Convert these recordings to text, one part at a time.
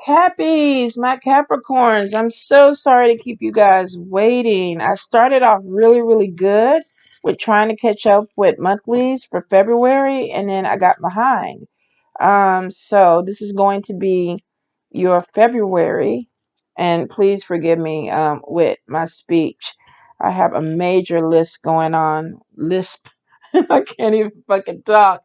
Cappies, my Capricorns. I'm so sorry to keep you guys waiting. I started off really, really good with trying to catch up with monthlies for February, and then I got behind. So this is going to be your February, and please forgive me with my speech. I have a major list going on. Lisp. I can't even fucking talk.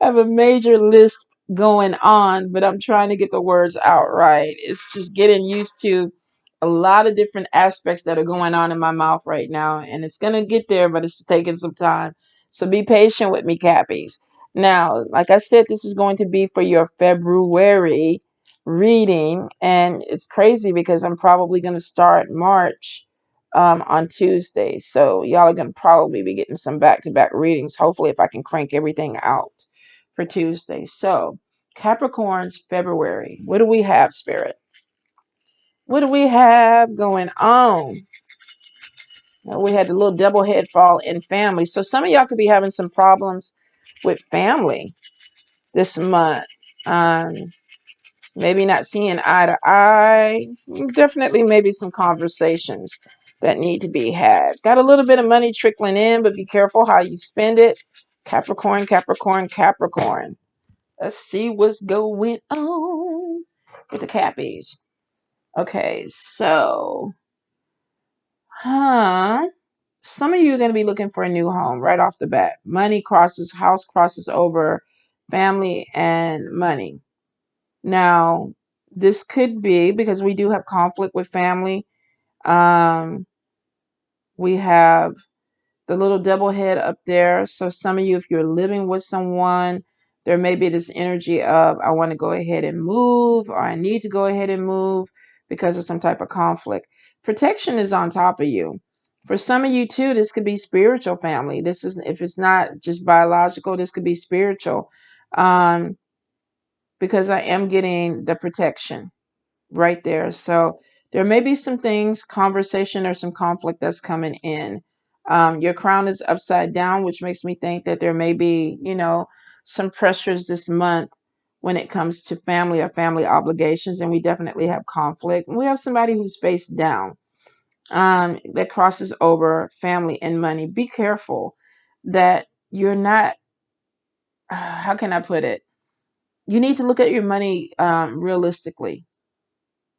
I have a major list going on, but I'm trying to get the words out right. It's just getting used to a lot of different aspects that are going on in my mouth right now, and it's gonna get there, but it's taking some time. So be patient with me, Cappies. Now, like I said, this is going to be for your February reading, and it's crazy because I'm probably gonna start March on Tuesday. So y'all are gonna probably be getting some back-to-back readings. Hopefully, if I can crank everything out for Tuesday. So Capricorn's February. What do we have, Spirit? What do we have going on? We had the little double head fall in family. So some of y'all could be having some problems with family this month. Um, Maybe not seeing eye to eye. Definitely maybe some conversations that need to be had. Got a little bit of money trickling in, but be careful how you spend it. Capricorn, Capricorn, Capricorn. Let's see what's going on with the Cappies. Okay, so, some of you are going to be looking for a new home right off the bat. Money crosses, house crosses over family and money. Now, this could be because we do have conflict with family. Um, we have the little double head up there. So some of you, if you're living with someone, there may be this energy of, I want to go ahead and move, or I need to go ahead and move because of some type of conflict. Protection is on top of you. For some of you too, this could be spiritual family. This is, if it's not just biological, this could be spiritual. Um, because I am getting the protection right there. So there may be some things, conversation or some conflict that's coming in. Your crown is upside down, which makes me think that there may be, some pressures this month when it comes to family or family obligations. And we definitely have conflict. We have somebody who's face down that crosses over family and money. Be careful that you're not, how can I put it? You need to look at your money realistically.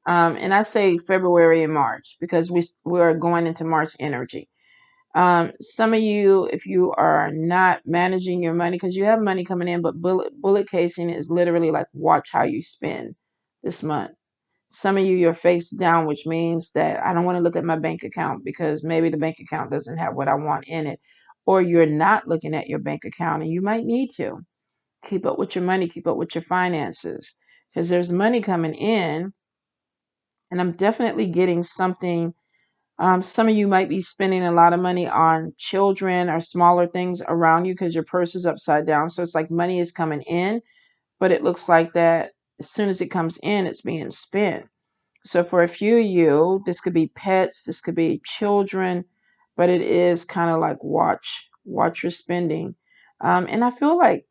And I say February and March because we're going into March energy. Some of you, if you are not managing your money, because you have money coming in, but bullet casing is literally like watch how you spend this month. Some of you, you're face down, which means that I don't want to look at my bank account because maybe the bank account doesn't have what I want in it. Or you're not looking at your bank account and you might need to keep up with your money, keep up with your finances because there's money coming in. And I'm definitely getting something. Some of you might be spending a lot of money on children or smaller things around you because your purse is upside down. So it's like money is coming in, but it looks like that as soon as it comes in, it's being spent. So for a few of you, this could be pets, this could be children, but it is kind of like watch your spending. And I feel like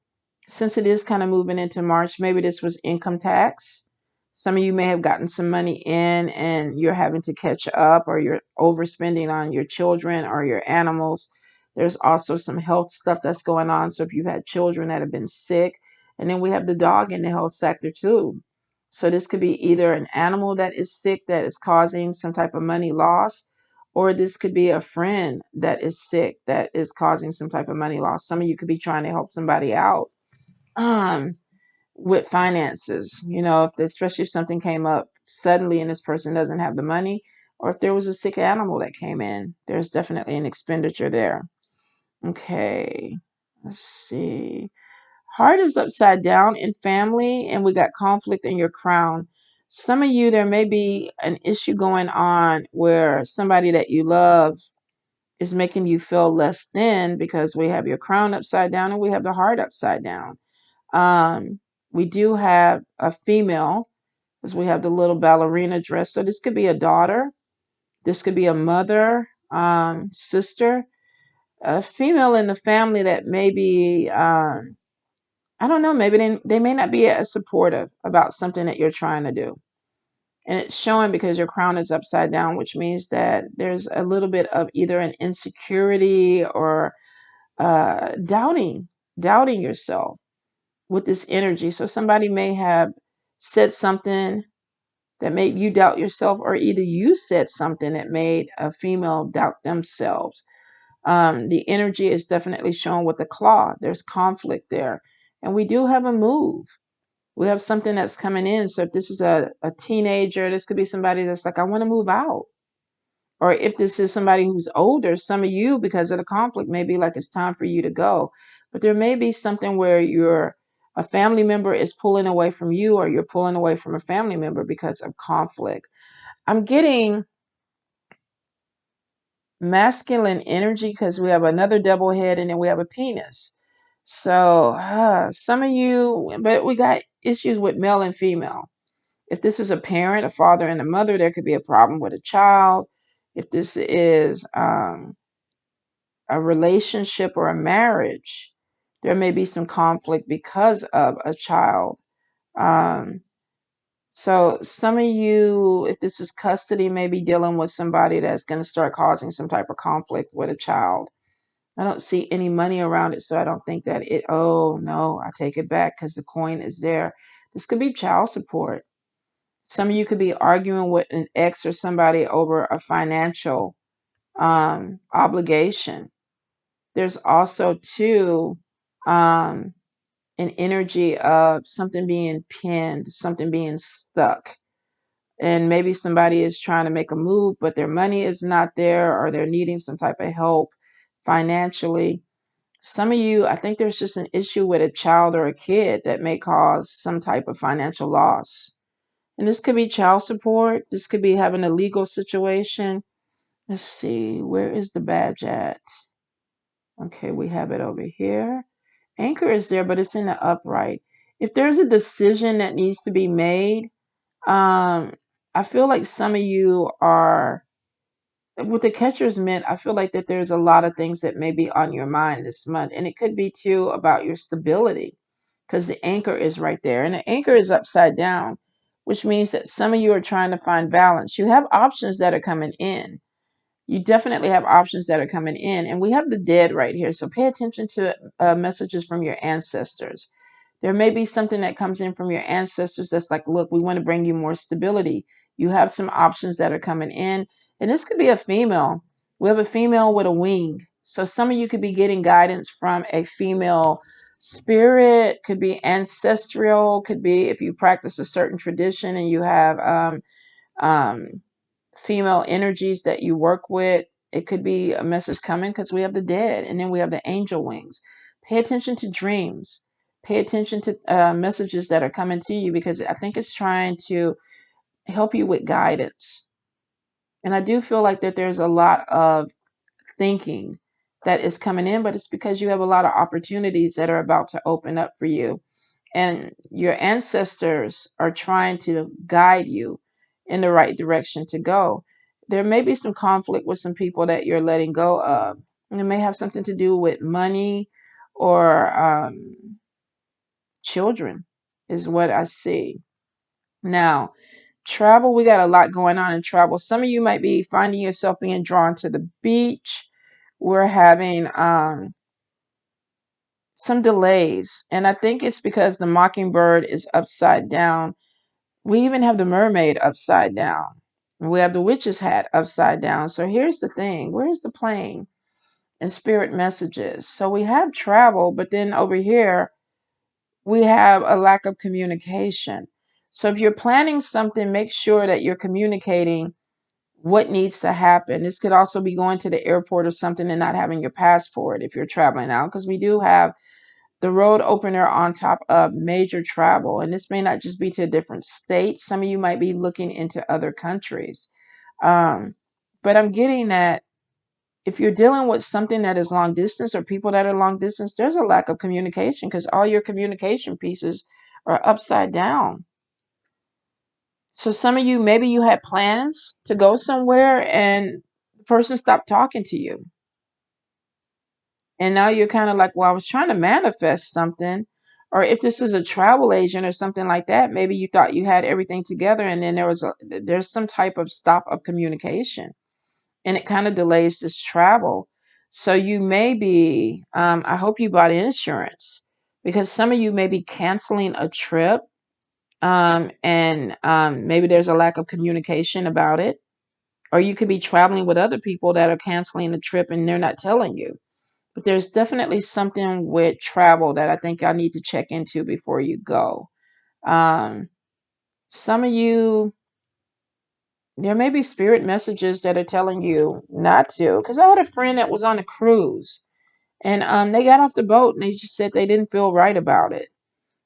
since it is kind of moving into March, maybe this was income tax. Some of you may have gotten some money in and you're having to catch up, or you're overspending on your children or your animals. There's also some health stuff that's going on. So if you've had children that have been sick, and then we have the dog in the health sector too. So this could be either an animal that is sick that is causing some type of money loss, or this could be a friend that is sick that is causing some type of money loss. Some of you could be trying to help somebody out um with finances, especially if something came up suddenly and this person doesn't have the money, or if there was a sick animal that came in, there's definitely an expenditure there. Okay, let's see. Heart is upside down in family, and we got conflict in your crown. Some of you, there may be an issue going on where somebody that you love is making you feel less than because we have your crown upside down and we have the heart upside down. Um, we do have a female because we have the little ballerina dress. So this could be a daughter. This could be a mother, sister, a female in the family that maybe, I don't know, maybe they may not be as supportive about something that you're trying to do. And it's showing because your crown is upside down, which means that there's a little bit of either an insecurity or doubting yourself with this energy. So somebody may have said something that made you doubt yourself, or either you said something that made a female doubt themselves. The energy is definitely shown with the claw. There's conflict there. And we do have a move. We have something that's coming in. So if this is a teenager, this could be somebody that's like, I want to move out. Or if this is somebody who's older, some of you, because of the conflict, may be like, it's time for you to go. But there may be something where a family member is pulling away from you, or you're pulling away from a family member because of conflict. I'm getting masculine energy because we have another double head and then we have a penis. So some of you, but we got issues with male and female. If this is a parent, a father and a mother, there could be a problem with a child. If this is a relationship or a marriage, there may be some conflict because of a child. Um, so some of you, if this is custody, may be dealing with somebody that's going to start causing some type of conflict with a child. I don't see any money around it, so I don't think that it, oh no, I take it back because the coin is there. This could be child support. Some of you could be arguing with an ex or somebody over a financial obligation. There's also too um, an energy of something being pinned, something being stuck. And maybe somebody is trying to make a move, but their money is not there, or they're needing some type of help financially. Some of you, I think there's just an issue with a child or a kid that may cause some type of financial loss. And this could be child support. This could be having a legal situation. Let's see, where is the badge at? Okay, we have it over here. Anchor is there, but it's in the upright. If there's a decision that needs to be made, um, I feel like some of you are, with the catcher's mitt, I feel like that there's a lot of things that may be on your mind this month. And it could be too about your stability, because the anchor is right there. And the anchor is upside down, which means that some of you are trying to find balance. You have options that are coming in. You definitely have options that are coming in. And we have the dead right here. So pay attention to messages from your ancestors. There may be something that comes in from your ancestors that's like, look, we want to bring you more stability. You have some options that are coming in. And this could be a female. We have a female with a wing. So some of you could be getting guidance from a female spirit, could be ancestral, could be if you practice a certain tradition and you have um, female energies that you work with. It could be a message coming because we have the dead and then we have the angel wings. Pay attention to dreams. Pay attention to messages that are coming to you, because I think it's trying to help you with guidance. And I do feel like that there's a lot of thinking that is coming in, but it's because you have a lot of opportunities that are about to open up for you. And your ancestors are trying to guide you in the right direction to go. There may be some conflict with some people that you're letting go of. And it may have something to do with money or children, is what I see. Now, travel, we got a lot going on in travel. Some of you might be finding yourself being drawn to the beach. We're having some delays, and I think it's because the mockingbird is upside down. We even have the mermaid upside down. We have the witch's hat upside down. So here's the thing. Where's the plane and spirit messages? So we have travel, but then over here, we have a lack of communication. So if you're planning something, make sure that you're communicating what needs to happen. This could also be going to the airport or something and not having your passport if you're traveling out, because we do have the road opener on top of major travel. And this may not just be to a different state. Some of you might be looking into other countries. Um, but I'm getting that if you're dealing with something that is long distance or people that are long distance, there's a lack of communication because all your communication pieces are upside down. So some of you, maybe you had plans to go somewhere and the person stopped talking to you. And now you're kind of like, well, I was trying to manifest something, Or if this is a travel agent or something like that, maybe you thought you had everything together, and then there's some type of stop of communication, and it kind of delays this travel. So you may be, I hope you bought insurance, because some of you may be canceling a trip, and maybe there's a lack of communication about it. Or you could be traveling with other people that are canceling the trip and they're not telling you. But there's definitely something with travel that I think y'all need to check into before you go. Um, some of you, there may be spirit messages that are telling you not to. Because I had a friend that was on a cruise, and they got off the boat and they just said they didn't feel right about it.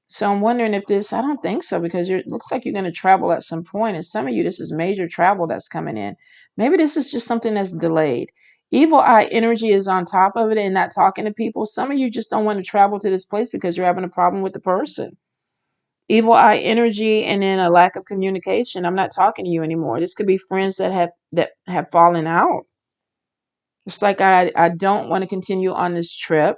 So I'm wondering if this, I don't think so, because it looks like you're going to travel at some point. And some of you, this is major travel that's coming in. Maybe this is just something that's delayed. Evil eye energy is on top of it and not talking to people. Some of you just don't want to travel to this place because you're having a problem with the person. Evil eye energy and then a lack of communication. I'm not talking to you anymore. This could be friends that have fallen out. It's like I don't want to continue on this trip.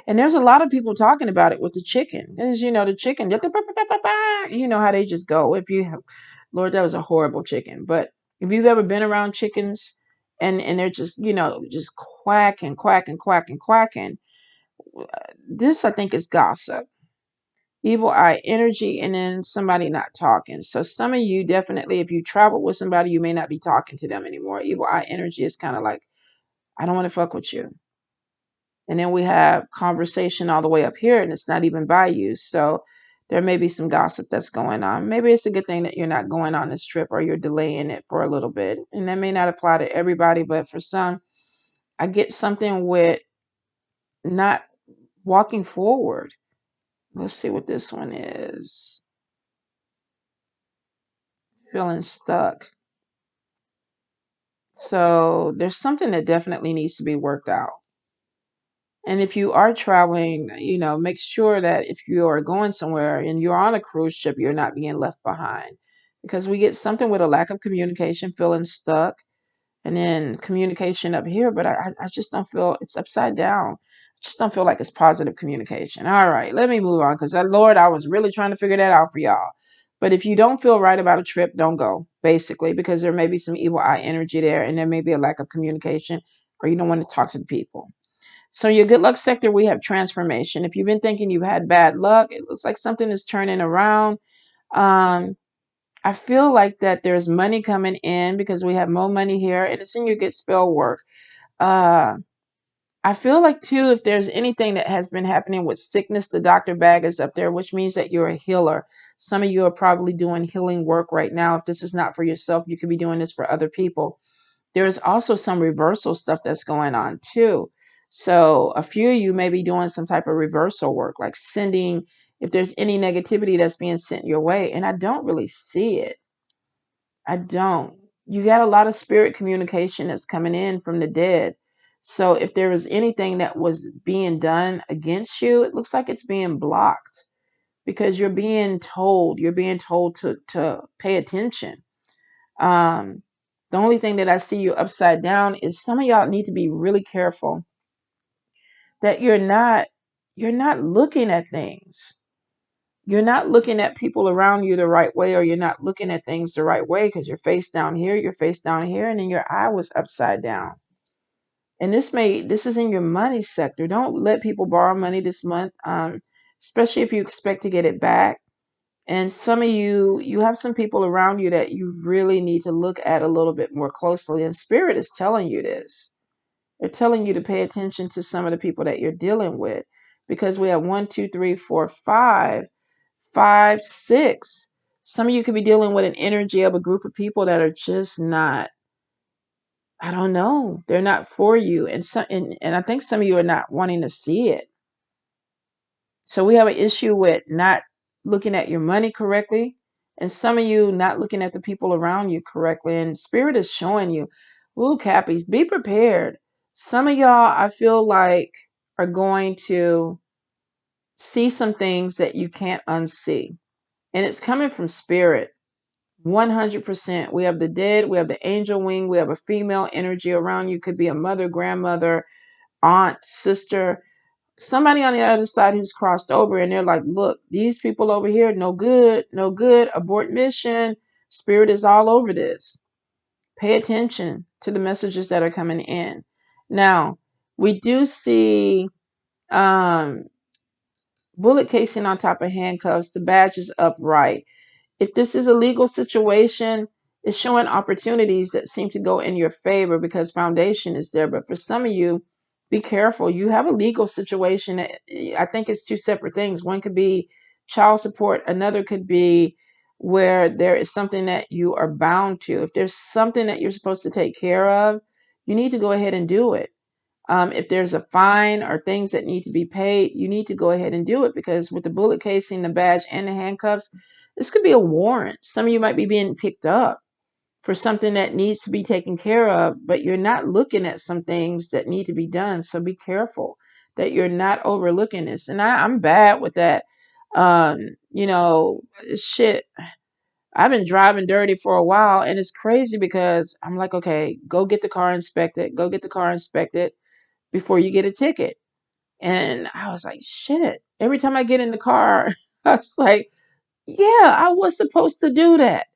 And there's a lot of people talking about it with the chicken. As you know, the chicken, you know how they just go. If you have, Lord, that was a horrible chicken. But if you've ever been around chickens and they're just, just quacking, quacking, quacking, quacking, this I think is gossip. Evil eye energy, and then somebody not talking. So some of you definitely, if you travel with somebody, you may not be talking to them anymore. Evil eye energy is kind of like, I don't want to fuck with you. And then we have conversation all the way up here, and it's not even by you. So there may be some gossip that's going on. Maybe it's a good thing that you're not going on this trip, or you're delaying it for a little bit. And that may not apply to everybody, but for some, I get something with not walking forward. Let's see what this one is. Feeling stuck. So there's something that definitely needs to be worked out. And if you are traveling, make sure that if you are going somewhere and you're on a cruise ship, you're not being left behind. Because we get something with a lack of communication, feeling stuck, and then communication up here, but I just don't feel it's upside down. I just don't feel like it's positive communication. All right, let me move on, because Lord, I was really trying to figure that out for y'all. But if you don't feel right about a trip, don't go, basically, because there may be some evil eye energy there, and there may be a lack of communication, or you don't want to talk to the people. So your good luck sector, we have transformation. If you've been thinking you've had bad luck, it looks like something is turning around. Um, I feel like that there's money coming in, because we have more money here, and it's in your good spell work. Uh, I feel like too, if there's anything that has been happening with sickness, the doctor bag is up there, which means that you're a healer. Some of you are probably doing healing work right now. If this is not for yourself, you could be doing this for other people. There's also some reversal stuff that's going on too. So a few of you may be doing some type of reversal work, like sending, if there's any negativity that's being sent your way. And I don't really see it. I don't. You got a lot of spirit communication that's coming in from the dead. So if there was anything that was being done against you, it looks like it's being blocked, because you're being told to pay attention. Um, the only thing that I see you upside down is some of y'all need to be really careful that you're not looking at things. You're not looking at people around you the right way, or you're not looking at things the right way, because you're face down here, and then your eye was upside down. And this is in your money sector. Don't let people borrow money this month, especially if you expect to get it back. And some of you have some people around you that you really need to look at a little bit more closely. And Spirit is telling you this. They're telling you to pay attention to some of the people that you're dealing with, because we have 1, 2, 3, 4, 5, 5, 6. Some of you could be dealing with an energy of a group of people that are just not, I don't know, they're not for you. And I think some of you are not wanting to see it. So we have an issue with not looking at your money correctly, and some of you not looking at the people around you correctly. And Spirit is showing you, ooh, Cappies, be prepared. Some of y'all, I feel like, are going to see some things that you can't unsee. And it's coming from Spirit. 100%. We have the dead, we have the angel wing, we have a female energy around you. Could be a mother, grandmother, aunt, sister, somebody on the other side who's crossed over and they're like, look, these people over here, no good, no good, abort mission. Spirit is all over this. Pay attention to the messages that are coming in. Now, we do see um, bullet casing on top of handcuffs. The badge is upright. If this is a legal situation, it's showing opportunities that seem to go in your favor because foundation is there. But for some of you, be careful. You have a legal situation. I think it's two separate things. One could be child support. Another could be where there is something that you are bound to. If there's something that you're supposed to take care of, you need to go ahead and do it. If there's a fine or things that need to be paid, you need to go ahead and do it because with the bullet casing, the badge, and the handcuffs, this could be a warrant. Some of you might be being picked up for something that needs to be taken care of, but you're not looking at some things that need to be done. So be careful that you're not overlooking this. And I'm bad with that. You know, shit. I've been driving dirty for a while, and it's crazy because I'm like, okay, go get the car inspected. Go get the car inspected before you get a ticket. And I was like, shit. Every time I get in the car, I was like, yeah, I was supposed to do that.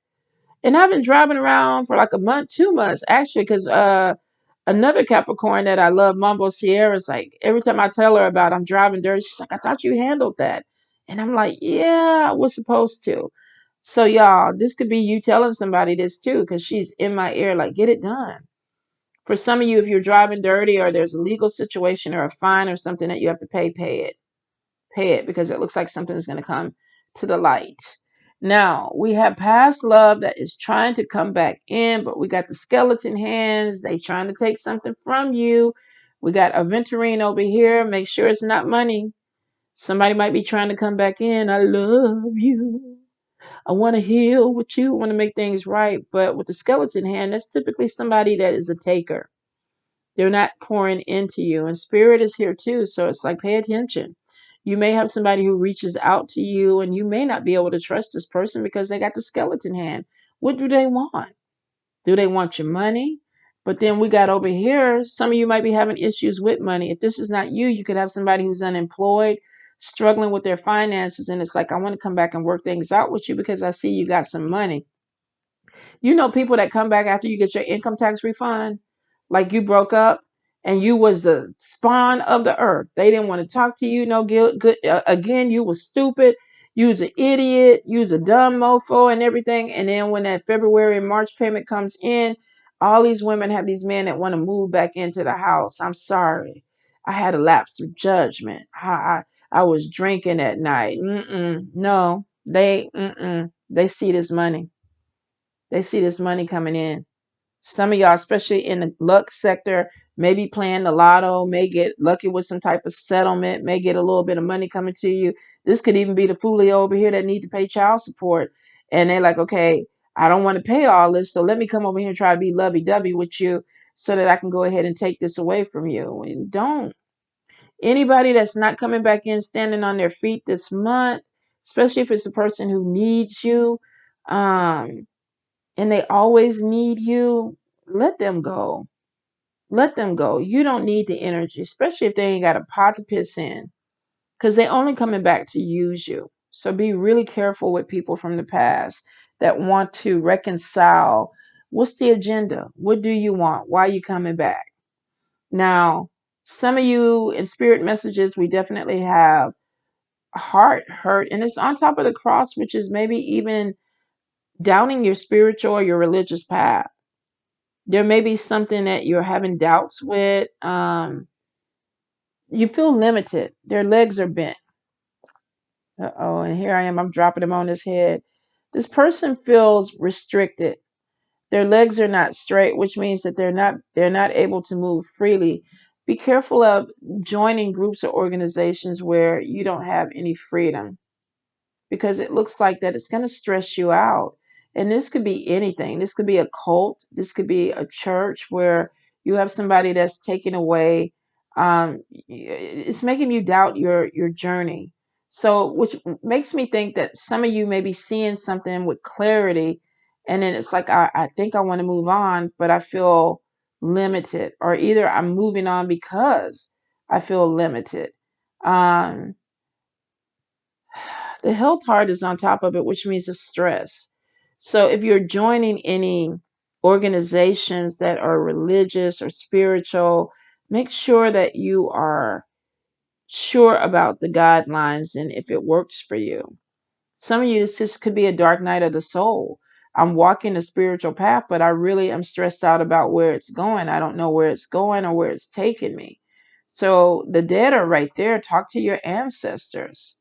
And I've been driving around for like a month, 2 months, actually, because another Capricorn that I love, Mambo Sierra's like, every time I tell her about I'm driving dirty, she's like, I thought you handled that. And I'm like, yeah, I was supposed to. So, y'all, this could be you telling somebody this too, because she's in my ear, like, get it done. For some of you, if you're driving dirty or there's a legal situation or a fine or something that you have to pay, pay it. Pay it because it looks like something is going to come to the light. Now, we have past love that is trying to come back in, but we got the skeleton hands. They trying to take something from you. We got Aventurine over here. Make sure it's not money. Somebody might be trying to come back in. I love you. I want to heal with you. I want to make things right. But with the skeleton hand, that's typically somebody that is a taker. They're not pouring into you. And spirit is here too. So it's like, pay attention. You may have somebody who reaches out to you and you may not be able to trust this person because they got the skeleton hand. What do they want? Do they want your money? But then we got over here, some of you might be having issues with money. If this is not you, you could have somebody who's unemployed, struggling with their finances. And it's like, I want to come back and work things out with you because I see you got some money. You know people that come back after you get your income tax refund, like you broke up and you was the spawn of the earth. They didn't want to talk to you. No good. Again, you was stupid. You was an idiot. You was a dumb mofo and everything. And then when that February and March payment comes in, all these women have these men that want to move back into the house. I'm sorry. I had a lapse through judgment. I was drinking at night. No, they see this money. They see this money coming in. Some of y'all, especially in the luck sector, may be playing the lotto, may get lucky with some type of settlement, may get a little bit of money coming to you. This could even be the foolie over here that need to pay child support. And they're like, okay, I don't want to pay all this, so let me come over here and try to be lovey-dovey with you so that I can go ahead and take this away from you. And don't. Anybody that's not coming back in standing on their feet this month, especially if it's a person who needs you, um, and they always need you, let them go. Let them go. You don't need the energy, especially if they ain't got a pot to piss in, because they only coming back to use you. So be really careful with people from the past that want to reconcile. What's the agenda? What do you want? Why are you coming back? Now, some of you in spirit messages, we definitely have heart hurt, and it's on top of the cross, which is maybe even doubting your spiritual or your religious path. There may be something that you're having doubts with. You feel limited. Their legs are bent. Uh-oh, and here I am. I'm dropping them on his head. This person feels restricted. Their legs are not straight, which means that they're not able to move freely. Be careful of joining groups or organizations where you don't have any freedom, because it looks like that it's going to stress you out. And this could be anything. This could be a cult. This could be a church where you have somebody that's taken away. It's making you doubt your journey. So, which makes me think that some of you may be seeing something with clarity, and then it's like I think I want to move on, but I feel limited, or either I'm moving on because I feel limited. Um, the health part is on top of it, which means the stress. So if you're joining any organizations that are religious or spiritual, make sure that you are sure about the guidelines and if it works for you. Some of you, this just could be a dark night of the soul. I'm walking a spiritual path, but I really am stressed out about where it's going. I don't know where it's going or where it's taking me. So the dead are right there. Talk to your ancestors.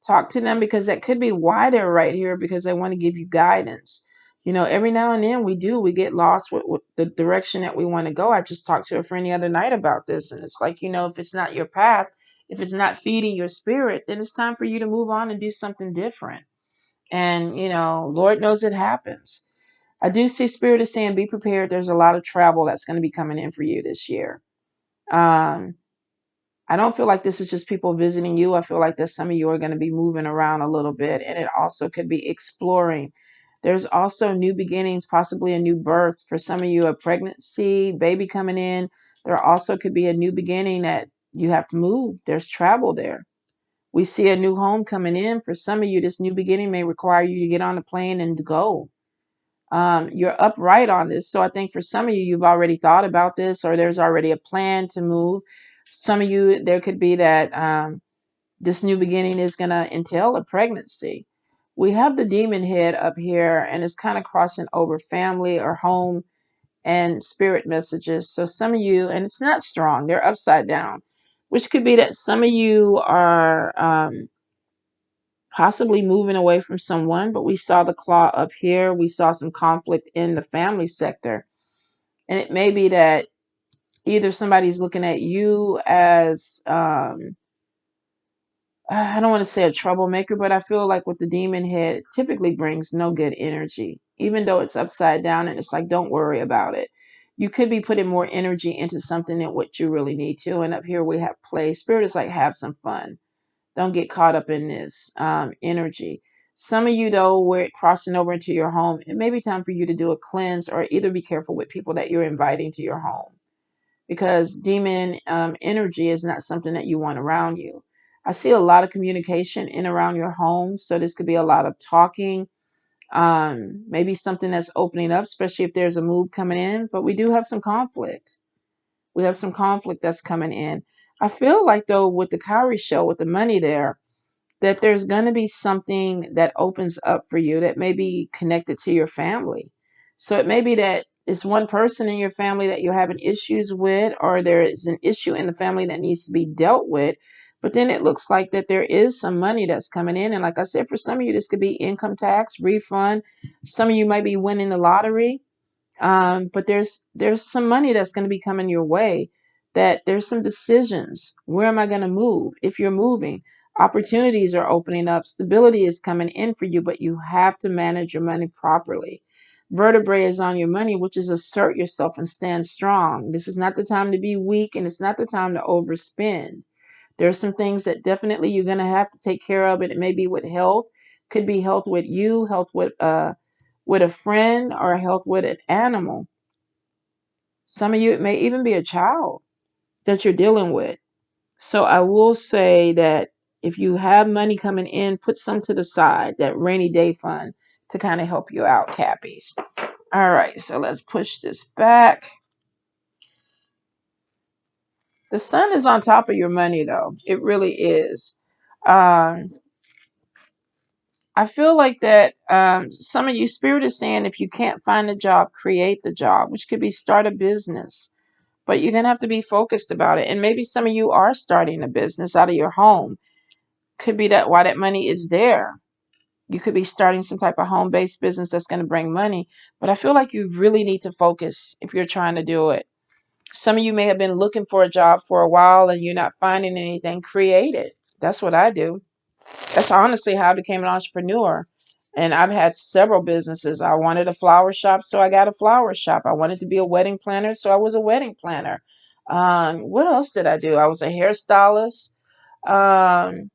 Talk to them because that could be why they're right here, because they want to give you guidance. You know, every now and then we get lost with the direction that we want to go. I just talked to a friend the other night about this, and it's like, if it's not your path, if it's not feeding your spirit, then it's time for you to move on and do something different. And, Lord knows it happens. I do see Spirit is saying be prepared. There's a lot of travel that's going to be coming in for you this year. Um, I don't feel like this is just people visiting you. I feel like that some of you are going to be moving around a little bit, and it also could be exploring. There's also new beginnings, possibly a new birth. For some of you, a pregnancy, baby coming in. There also could be a new beginning that you have to move. There's travel there. We see a new home coming in. For some of you, this new beginning may require you to get on a plane and go. You're upright on this. So I think for some of you, you've already thought about this, or there's already a plan to move. Some of you, there could be that this new beginning is going to entail a pregnancy. We have the demon head up here, and it's kind of crossing over family or home and spirit messages. So some of you, and it's not strong, they're upside down, which could be that some of you are possibly moving away from someone, but we saw the claw up here. We saw some conflict in the family sector. And it may be that either somebody's looking at you as, I don't want to say a troublemaker, but I feel like with the demon head, it typically brings no good energy, even though it's upside down and it's like, don't worry about it. You could be putting more energy into something than what you really need to. And up here we have play. Spirit is like, have some fun. Don't get caught up in this energy. Some of you, though, where it crossing over into your home, it may be time for you to do a cleanse or either be careful with people that you're inviting to your home, because demon energy is not something that you want around you. I see a lot of communication in around your home. So this could be a lot of talking, maybe something that's opening up, especially if there's a move coming in. But we do have some conflict. We have some conflict that's coming in. I feel like, though, with the Kyrie show, with the money there, that there's going to be something that opens up for you that may be connected to your family. So it may be that it's one person in your family that you're having issues with, or there is an issue in the family that needs to be dealt with. But then it looks like that there is some money that's coming in. And like I said, for some of you, this could be income tax, refund. Some of you might be winning the lottery. But there's some money that's going to be coming your way. That there's some decisions. Where am I going to move? If you're moving, opportunities are opening up. Stability is coming in for you, but you have to manage your money properly. Vertebrae is on your money, which is assert yourself and stand strong. This is not the time to be weak, and it's not the time to overspend. There are some things that definitely you're going to have to take care of, and it may be with health. Could be health with you, health with a friend, or health with an animal. Some of you, it may even be a child that you're dealing with. So I will say that if you have money coming in, put some to the side, that rainy day fund, to kind of help you out, Cappies. All right, so let's push this back. The sun is on top of your money, though. It really is. Um, I feel like that some of you, Spirit is saying, if you can't find a job, create the job, which could be start a business. But you're going to have to be focused about it. And maybe some of you are starting a business out of your home. Could be that why that money is there. You could be starting some type of home-based business that's going to bring money. But I feel like you really need to focus if you're trying to do it. Some of you may have been looking for a job for a while and you're not finding anything. Create it. That's what I do. That's honestly how I became an entrepreneur. And I've had several businesses. I wanted a flower shop, so I got a flower shop. I wanted to be a wedding planner, so I was a wedding planner. What else did I do? I was a hairstylist. Um,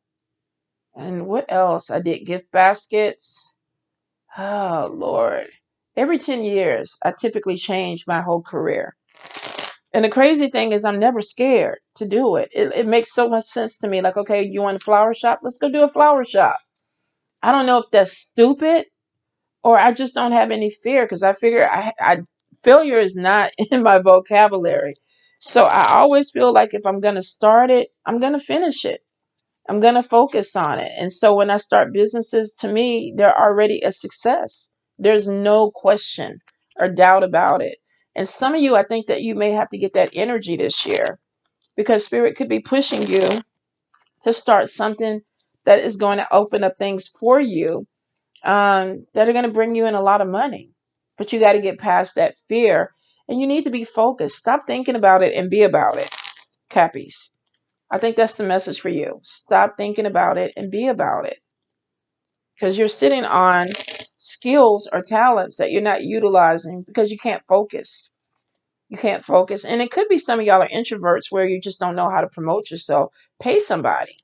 and what else? I did gift baskets. Oh, Lord. Every 10 years, I typically change my whole career. And the crazy thing is I'm never scared to do it. It makes so much sense to me. Like, okay, you want a flower shop? Let's go do a flower shop. I don't know if that's stupid or I just don't have any fear because I figure failure is not in my vocabulary. So I always feel like if I'm going to start it, I'm going to finish it. I'm going to focus on it. And so when I start businesses, to me, they're already a success. There's no question or doubt about it. And some of you, I think that you may have to get that energy this year because Spirit could be pushing you to start something that is going to open up things for you that are going to bring you in a lot of money. But you got to get past that fear and you need to be focused. Stop thinking about it and be about it, Cappies. I think that's the message for you. Stop thinking about it and be about it. Because you're sitting on skills or talents that you're not utilizing because you can't focus. You can't focus. And it could be some of y'all are introverts where you just don't know how to promote yourself. Pay somebody.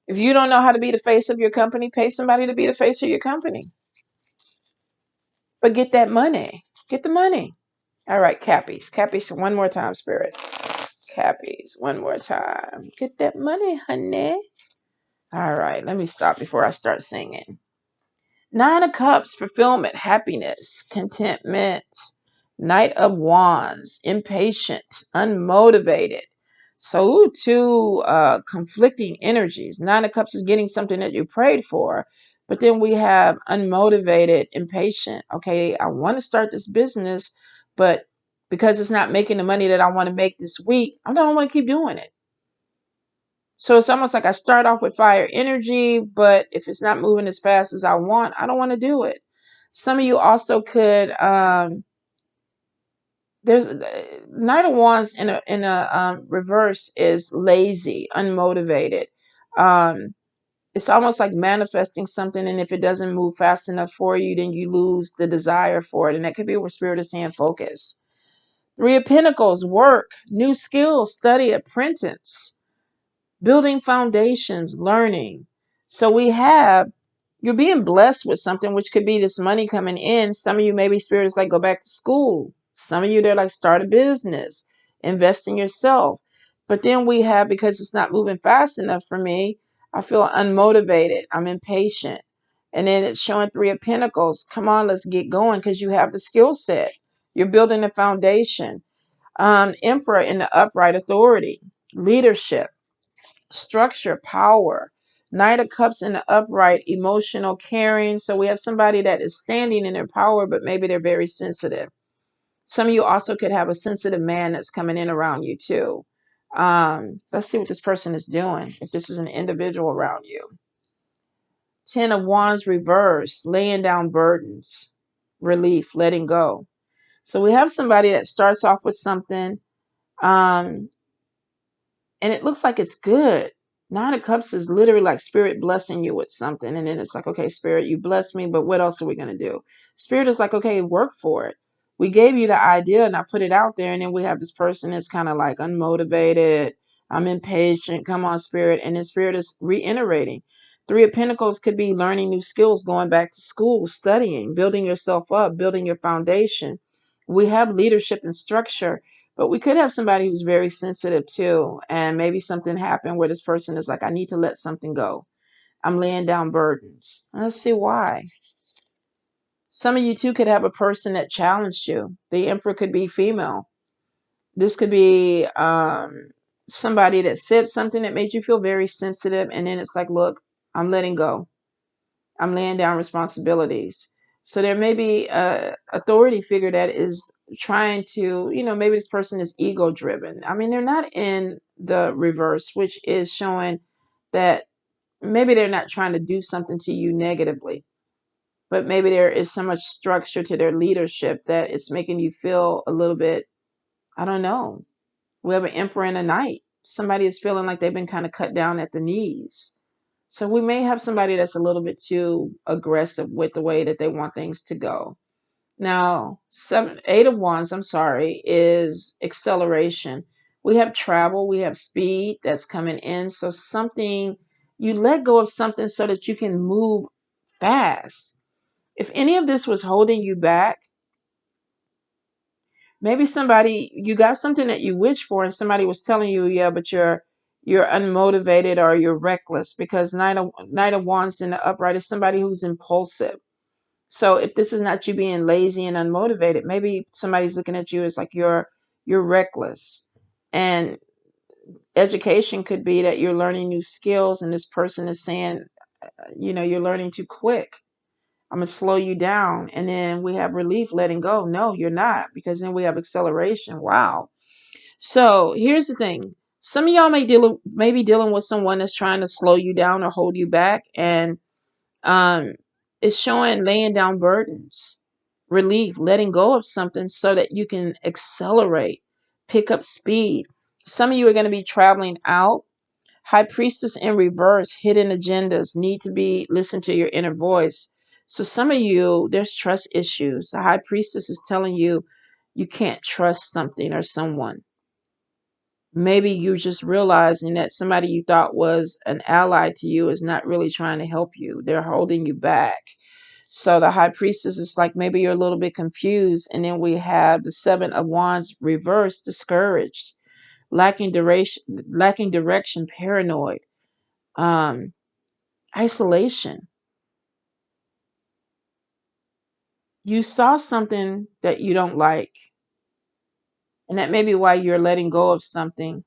If you don't know how to be the face of your company, pay somebody to be the face of your company. But get that money. Get the money. All right, Cappies. Cappies, one more time, Spirit. Cappies, one more time. Get that money, honey. All right, let me stop before I start singing. Nine of Cups, fulfillment, happiness, contentment. Knight of Wands, impatient, unmotivated. So two conflicting energies. Nine of Cups is getting something that you prayed for. But then we have unmotivated, impatient. Okay, I want to start this business, but because it's not making the money that I want to make this week, I don't want to keep doing it. So it's almost like I start off with fire energy, but if it's not moving as fast as I want, I don't want to do it. Some of you also could there's Knight of Wands in a reverse is lazy, unmotivated. It's almost like manifesting something, and if it doesn't move fast enough for you, then you lose the desire for it, and that could be where Spirit is saying focus. Three of Pentacles, work, new skills, study, apprentice. Building foundations, learning. So we have, you're being blessed with something, which could be this money coming in. Some of you, maybe Spirit is like, go back to school. Some of you, they're like, start a business, invest in yourself. But then we have, because it's not moving fast enough for me, I feel unmotivated. I'm impatient. And then it's showing Three of Pentacles. Come on, let's get going because you have the skill set. You're building a foundation. Emperor in the upright, authority, leadership, structure, power. Knight of Cups in the upright, emotional, caring. So we have somebody that is standing in their power, but maybe they're very sensitive. Some of you also could have a sensitive man that's coming in around you too. Let's see what this person is doing, if this is an individual around you. Ten of Wands reverse, laying down burdens, relief, letting go. So we have somebody that starts off with something, um, and it looks like it's good. Nine of Cups is literally like Spirit blessing you with something. And then it's like, okay, Spirit, you blessed me, but what else are we going to do? Spirit is like, okay, work for it. We gave you the idea and I put it out there. And then we have this person that's kind of like unmotivated. I'm impatient. Come on, Spirit. And then Spirit is reiterating. Three of Pentacles could be learning new skills, going back to school, studying, building yourself up, building your foundation. We have leadership and structure. But we could have somebody who's very sensitive too. And maybe something happened where this person is like, I need to let something go. I'm laying down burdens. Let's see why. Some of you too could have a person that challenged you. The Emperor could be female. This could be somebody that said something that made you feel very sensitive. And then it's like, look, I'm letting go. I'm laying down responsibilities. So there may be a authority figure that is trying to, maybe this person is ego driven. I mean, they're not in the reverse, which is showing that maybe they're not trying to do something to you negatively, but maybe there is so much structure to their leadership that it's making you feel a little bit, I don't know. We have an Emperor and a Knight. Somebody is feeling like they've been kind of cut down at the knees. So we may have somebody that's a little bit too aggressive with the way that they want things to go. Now, Eight of Wands, I'm sorry, is acceleration. We have travel, we have speed that's coming in. So something, you let go of something so that you can move fast. If any of this was holding you back, Maybe somebody, you got something that you wish for and somebody was telling you, yeah, but you're unmotivated or you're reckless, because Knight of Wands in the upright is somebody who's impulsive. So if this is not you being lazy and unmotivated, maybe somebody's looking at you as like you're reckless. And education could be that you're learning new skills and this person is saying, you're learning too quick. I'm going to slow you down. And then we have relief, letting go. No, you're not, because then we have acceleration. Wow. So here's the thing. Some of y'all may be dealing with someone that's trying to slow you down or hold you back. And um, it's showing laying down burdens, relief, letting go of something so that you can accelerate, pick up speed. Some of you are going to be traveling out. High Priestess in reverse, hidden agendas need to be listened to your inner voice. So some of you, there's trust issues. The High Priestess is telling you you can't trust something or someone. Maybe you just realizing that somebody you thought was an ally to you is not really trying to help you. They're holding you back. So the High Priestess is like, maybe you're a little bit confused. And then we have the Seven of Wands reversed, discouraged, lacking direction, paranoid, um, isolation. You saw something that you don't like, and that may be why you're letting go of something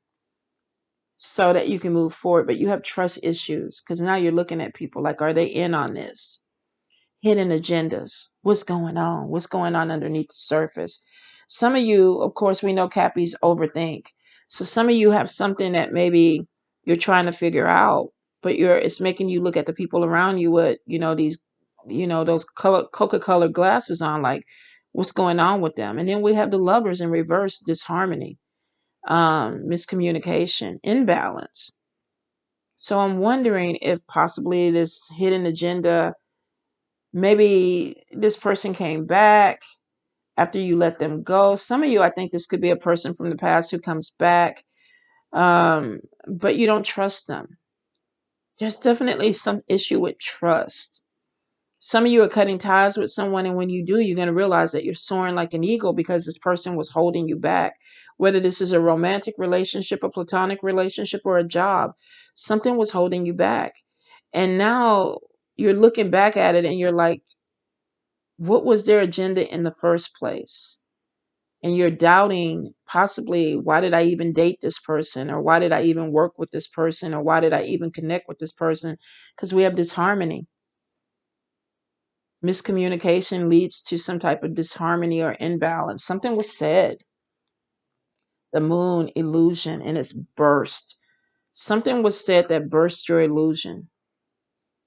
so that you can move forward. But you have trust issues because now you're looking at people like, are they in on this? Hidden agendas. What's going on? What's going on underneath the surface? Some of you, of course, we know Cappies overthink. So some of you have something that maybe you're trying to figure out, but it's making you look at the people around you with, these, those Coca-Cola glasses on, like what's going on with them. And then we have the Lovers in reverse, disharmony, miscommunication, imbalance. So I'm wondering if possibly this hidden agenda, maybe this person came back after you let them go. Some of you, I think this could be a person from the past who comes back, but you don't trust them. There's definitely some issue with trust. Some of you are cutting ties with someone, and when you do, you're going to realize that you're soaring like an eagle because this person was holding you back. Whether this is a romantic relationship, a platonic relationship, or a job, something was holding you back. And now you're looking back at it and you're like, what was their agenda in the first place? And you're doubting possibly, why did I even date this person? Or why did I even work with this person? Or why did I even connect with this person? Because we have disharmony. Miscommunication leads to some type of disharmony or imbalance. Something was said. The moon illusion and its burst. Something was said that burst your illusion.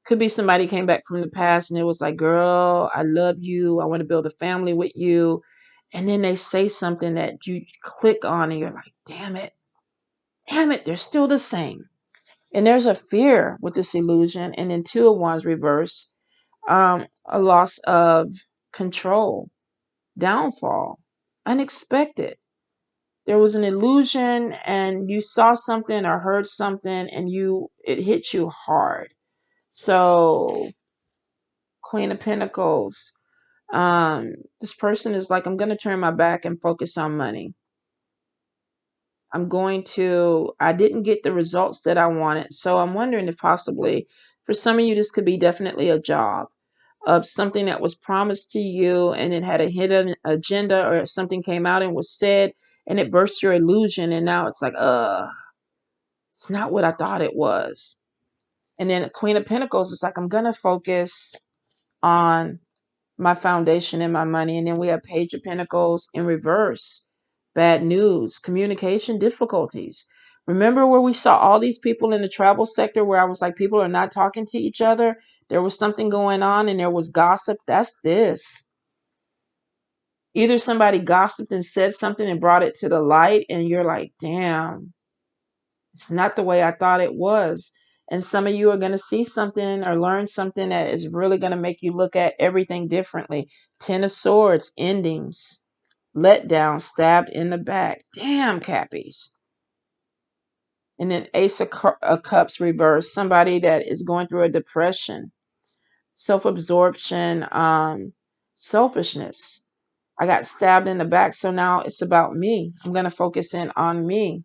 Could be somebody came back from the past and it was like, girl, I love you. I want to build a family with you. And then they say something that you click on and you're like, damn it, they're still the same. And there's a fear with this illusion. And then Two of Wands reverse, a loss of control, downfall, unexpected. There was an illusion and you saw something or heard something and it hit you hard. So Queen of Pentacles, this person is like, I'm going to turn my back and focus on money. I didn't get the results that I wanted. So I'm wondering if possibly for some of you, this could be definitely a job of something that was promised to you and it had a hidden agenda, or something came out and was said and it burst your illusion. And now it's like, it's not what I thought it was. And then Queen of Pentacles is like, I'm going to focus on my foundation and my money. And then we have Page of Pentacles in reverse. Bad news, communication difficulties. Remember where we saw all these people in the travel sector where I was like, people are not talking to each other. There was something going on and there was gossip. That's this. Either somebody gossiped and said something and brought it to the light and you're like, damn, it's not the way I thought it was. And some of you are going to see something or learn something that is really going to make you look at everything differently. Ten of Swords, endings, let down, stabbed in the back. Damn, Cappies. And then Ace of Cups reverse, somebody that is going through a depression, self-absorption, selfishness. I got stabbed in the back, so now it's about me. I'm going to focus in on me.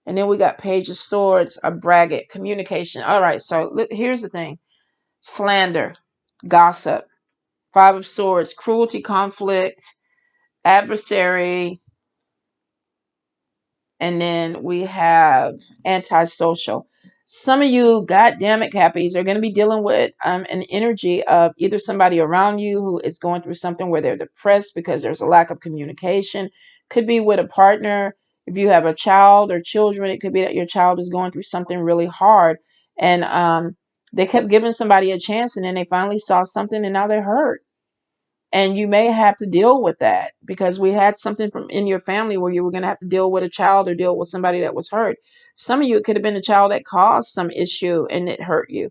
And then we got Page of Swords, a braggart, communication. All right, so here's the thing. Slander, gossip, Five of Swords, cruelty, conflict, adversary, and then we have antisocial. Some of you, God damn it, Cappies, are going to be dealing with an energy of either somebody around you who is going through something where they're depressed because there's a lack of communication. Could be with a partner. If you have a child or children, it could be that your child is going through something really hard. And they kept giving somebody a chance, and then they finally saw something, and now they're hurt. And you may have to deal with that because we had something from in your family where you were going to have to deal with a child or deal with somebody that was hurt. Some of you, it could have been a child that caused some issue and it hurt you.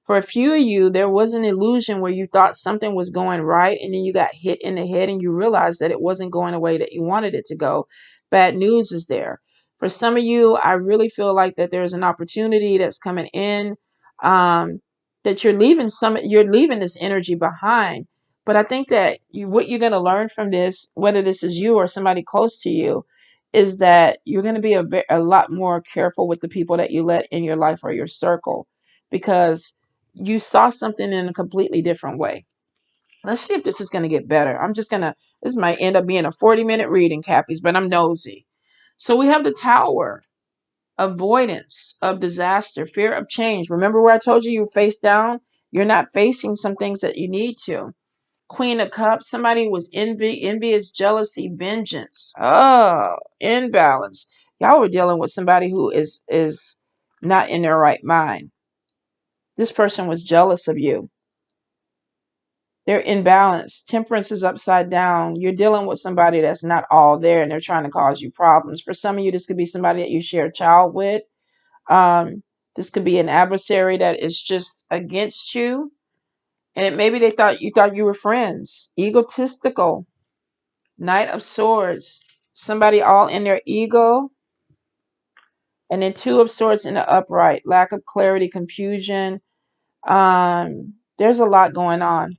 For a few of you, there was an illusion where you thought something was going right and then you got hit in the head and you realized that it wasn't going the way that you wanted it to go. Bad news is there. For some of you, I really feel like that there's an opportunity that's coming in, that you're leaving this energy behind. But I think that what you're going to learn from this, whether this is you or somebody close to you, is that you're going to be a lot more careful with the people that you let in your life or your circle, because you saw something in a completely different way. Let's see if this is going to get better. This might end up being a 40-minute reading, Cappies, but I'm nosy. So we have the Tower, avoidance of disaster, fear of change. Remember where I told you face down? You're not facing some things that you need to. Queen of Cups, somebody was envious, jealousy, vengeance. Oh, imbalance. Y'all were dealing with somebody who is not in their right mind. This person was jealous of you. They're imbalanced. Temperance is upside down. You're dealing with somebody that's not all there and they're trying to cause you problems. For some of you, this could be somebody that you share a child with. This could be an adversary that is just against you. And maybe they thought you were friends. Egotistical. Knight of Swords. Somebody all in their ego. And then Two of Swords in the upright. Lack of clarity, confusion. There's a lot going on.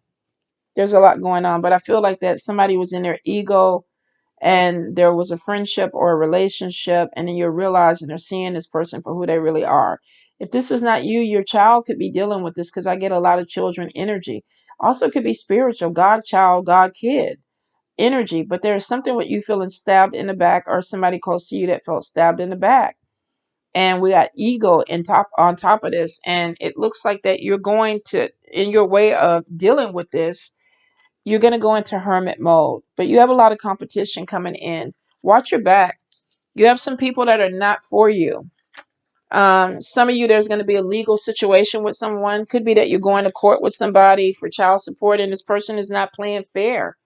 There's a lot going on. But I feel like that somebody was in their ego and there was a friendship or a relationship. And then you're realizing they're seeing this person for who they really are. If this is not you, your child could be dealing with this, because I get a lot of children energy. Also could be spiritual. God child, God kid energy, but there's something with you feeling stabbed in the back or somebody close to you that felt stabbed in the back. And we got ego on top of this. And it looks like that you're going to, in your way of dealing with this, you're going to go into hermit mode. But you have a lot of competition coming in. Watch your back. You have some people that are not for you. Some of you, there's going to be a legal situation with someone. Could be that you're going to court with somebody for child support and this person is not playing fair.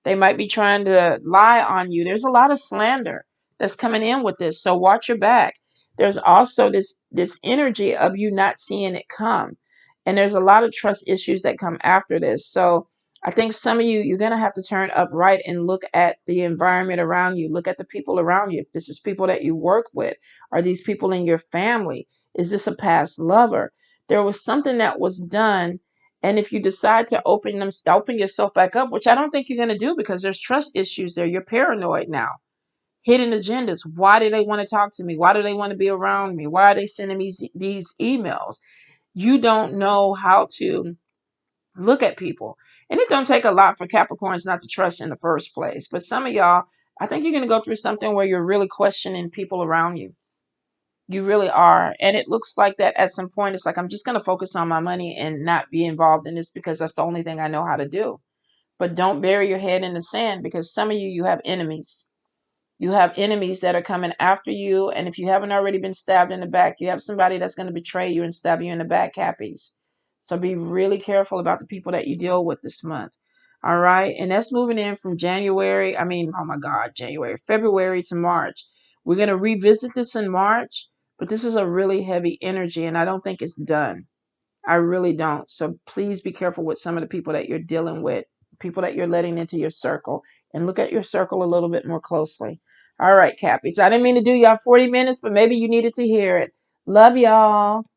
They might be trying to lie on you. There's a lot of slander that's coming in with this. So watch your back. There's also this energy of you not seeing it come. And there's a lot of trust issues that come after this. So I think some of you, you're going to have to turn upright and look at the environment around you. Look at the people around you. If this is people that you work with, are these people in your family? Is this a past lover? There was something that was done, and if you decide to open yourself back up, which I don't think you're going to do because there's trust issues there, you're paranoid now. Hidden agendas. Why do they want to talk to me? Why do they want to be around me? Why are they sending me these emails? You don't know how to look at people. And it don't take a lot for Capricorns not to trust in the first place. But some of y'all, I think you're going to go through something where you're really questioning people around you. You really are. And it looks like that at some point, it's like, I'm just going to focus on my money and not be involved in this because that's the only thing I know how to do. But don't bury your head in the sand, because some of you, you have enemies. You have enemies that are coming after you. And if you haven't already been stabbed in the back, you have somebody that's going to betray you and stab you in the back, Cappies. So be really careful about the people that you deal with this month. All right. And that's moving in from February to March. We're going to revisit this in March, but this is a really heavy energy and I don't think it's done. I really don't. So please be careful with some of the people that you're dealing with, people that you're letting into your circle, and look at your circle a little bit more closely. All right, Cappies. I didn't mean to do y'all 40 minutes, but maybe you needed to hear it. Love y'all.